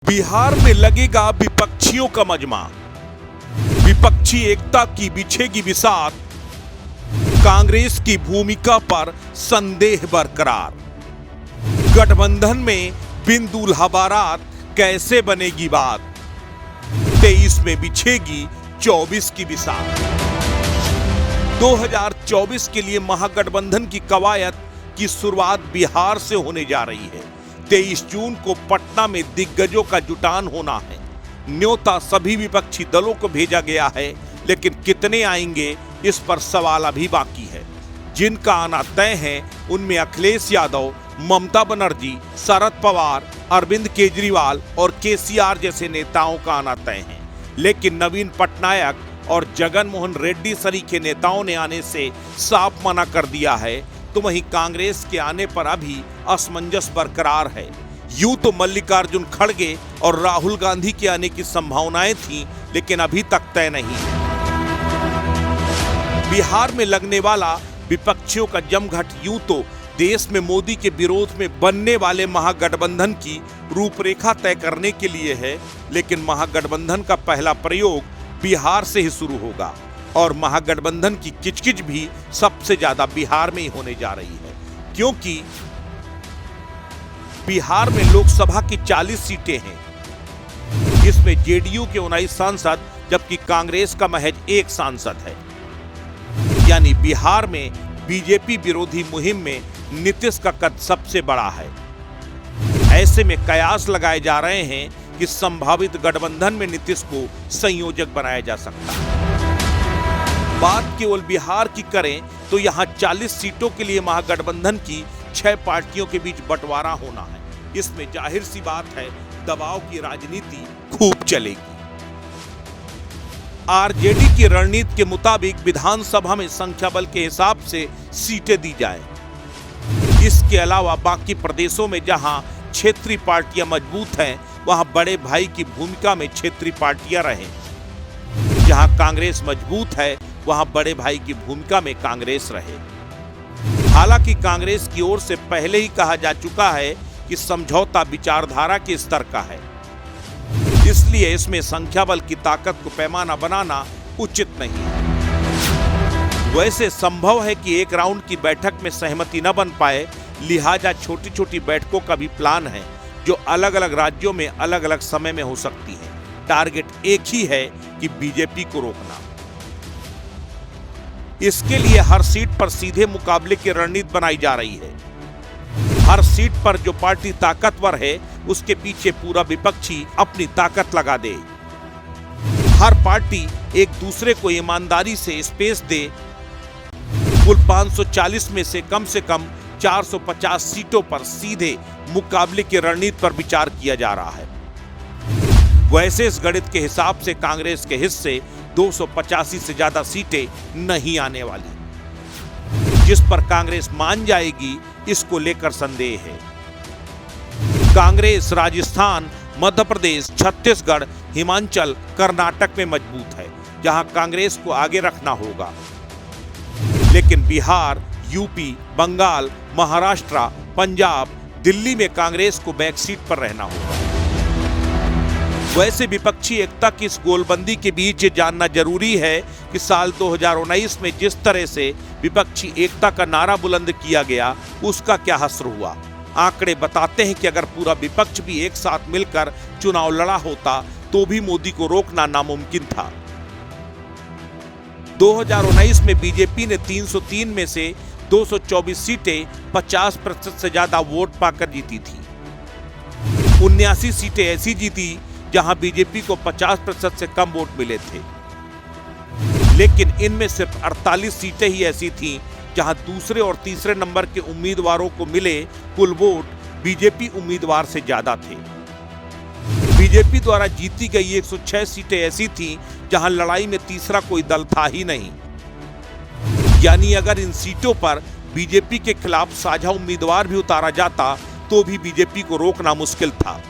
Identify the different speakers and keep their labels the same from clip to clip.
Speaker 1: बिहार में लगेगा विपक्षियों का मजमा। विपक्षी एकता की बिछेगी बिसात। कांग्रेस की भूमिका पर संदेह बरकरार। गठबंधन में बिन दूल्हा बारात कैसे बनेगी बात। 23 में बिछेगी 24 की बिसात। 2024 के लिए महागठबंधन की कवायद की शुरुआत बिहार से होने जा रही है। 23 जून को पटना में दिग्गजों का जुटान होना है। न्योता सभी विपक्षी दलों को भेजा गया है, लेकिन कितने आएंगे इस पर सवाल अभी बाकी है। जिनका आना तय है उनमें अखिलेश यादव, ममता बनर्जी, शरद पवार, अरविंद केजरीवाल और केसीआर जैसे नेताओं का आना तय है। लेकिन नवीन पटनायक और जगन मोहन रेड्डी सरीखे नेताओं ने आने से साफ मना कर दिया है, तो वहीं कांग्रेस के आने पर अभी असमंजस बरकरार है। यूं तो मल्लिकार्जुन खड़गे और राहुल गांधी के आने की संभावनाएं थीं, लेकिन अभी तक तय नहीं है। बिहार में लगने वाला विपक्षियों का जमघट यूं तो देश में मोदी के विरोध में बनने वाले महागठबंधन की रूपरेखा तय करने के लिए है, लेकिन महागठबंधन का पहला प्रयोग बिहार से ही शुरू होगा और महागठबंधन की किचकिच भी सबसे ज्यादा बिहार में ही होने जा रही है, क्योंकि बिहार में लोकसभा की 40 सीटें हैं। इसमें जेडीयू के 19 सांसद जबकि कांग्रेस का महज 1 सांसद है। यानी बिहार में बीजेपी विरोधी मुहिम में नीतीश का कद सबसे बड़ा है। ऐसे में कयास लगाए जा रहे हैं कि संभावित गठबंधन में नीतीश को संयोजक बनाया जा सकता है। बात केवल बिहार की करें तो यहां 40 सीटों के लिए महागठबंधन की 6 पार्टियों के बीच बंटवारा होना है। इसमें जाहिर सी बात है दबाव की राजनीति खूब चलेगी। आरजेडी की रणनीति के मुताबिक विधानसभा में संख्या बल के हिसाब से सीटें दी जाए। इसके अलावा बाकी प्रदेशों में जहां क्षेत्रीय पार्टियां मजबूत हैं, वहां बड़े भाई की भूमिका में क्षेत्रीय पार्टियां रहें। जहां कांग्रेस मजबूत है, वहां बड़े भाई की भूमिका में कांग्रेस रहे। हालांकि कांग्रेस की ओर से पहले ही कहा जा चुका है कि समझौता विचारधारा के स्तर का है, इसलिए इसमें संख्या बल की ताकत को पैमाना बनाना उचित नहीं है। वैसे संभव है कि एक राउंड की बैठक में सहमति न बन पाए, लिहाजा छोटी छोटी बैठकों का भी प्लान है, जो अलग अलग राज्यों में अलग अलग समय में हो सकती है। टारगेट एक ही है कि बीजेपी को रोकना। इसके लिए हर सीट पर सीधे मुकाबले की रणनीति बनाई जा रही है। हर सीट पर जो पार्टी ताकतवर है, उसके पीछे पूरा विपक्षी अपनी ताकत लगा दे। हर पार्टी एक दूसरे को ईमानदारी से स्पेस दे। कुल 540 में से कम 450 सीटों पर सीधे मुकाबले की रणनीति पर विचार किया जा रहा है। वैसे इस गणित के हिसाब से कांग्रेस के हिस्से 285 से ज्यादा सीटें नहीं आने वाली। जिस पर कांग्रेस मान जाएगी, इसको लेकर संदेह है। कांग्रेस राजस्थान, मध्य प्रदेश, छत्तीसगढ़, हिमाचल, कर्नाटक में मजबूत है, जहां कांग्रेस को आगे रखना होगा। लेकिन बिहार, यूपी, बंगाल, महाराष्ट्र, पंजाब, दिल्ली में कांग्रेस को बैक सीट पर रहना होगा। वैसे विपक्षी एकता की इस गोलबंदी के बीच ये जानना जरूरी है कि साल 2019 में जिस तरह से विपक्षी एकता का नारा बुलंद किया गया, उसका क्या असर हुआ। आंकड़े बताते हैं कि अगर पूरा विपक्ष भी एक साथ मिलकर चुनाव लड़ा होता, तो भी मोदी को रोकना नामुमकिन था। 2019 में बीजेपी ने 303 में से 224 सीटें 50% से ज्यादा वोट पाकर जीती थी। 79 सीटें ऐसी जीती जहां बीजेपी को 50% से कम वोट मिले थे। लेकिन इनमें सिर्फ 48 सीटें ही ऐसी थीं जहां दूसरे और तीसरे नंबर के उम्मीदवारों को मिले कुल वोट बीजेपी उम्मीदवार से ज्यादा थे। बीजेपी द्वारा जीती गई 106 सीटें ऐसी थीं जहां लड़ाई में तीसरा कोई दल था ही नहीं। यानी अगर इन सीटों पर बीजेपी के खिलाफ साझा उम्मीदवार भी उतारा जाता, तो भी बीजेपी को रोकना मुश्किल था।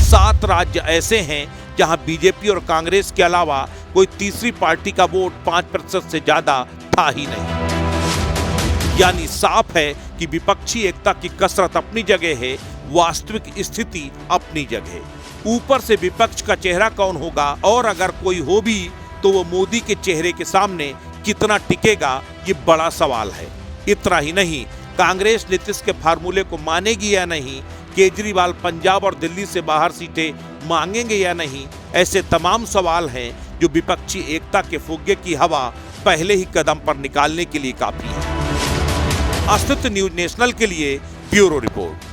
Speaker 1: 7 राज्य ऐसे हैं जहां बीजेपी और कांग्रेस के अलावा कोई तीसरी पार्टी का वोट 5% से ज्यादा था ही नहीं। यानी साफ है कि कि विपक्षी एकता की कसरत अपनी जगह है, वास्तविक स्थिति अपनी जगह। ऊपर से विपक्ष का चेहरा कौन होगा, और अगर कोई हो भी तो वो मोदी के चेहरे के सामने कितना टिकेगा, ये बड़ा सवाल है। इतना ही नहीं, कांग्रेस नीतीश के फार्मूले को मानेगी या नहीं, केजरीवाल पंजाब और दिल्ली से बाहर सीटें मांगेंगे या नहीं, ऐसे तमाम सवाल हैं जो विपक्षी एकता के फुग्गे की हवा पहले ही कदम पर निकालने के लिए काफी है। अस्तित्व न्यूज नेशनल के लिए ब्यूरो रिपोर्ट।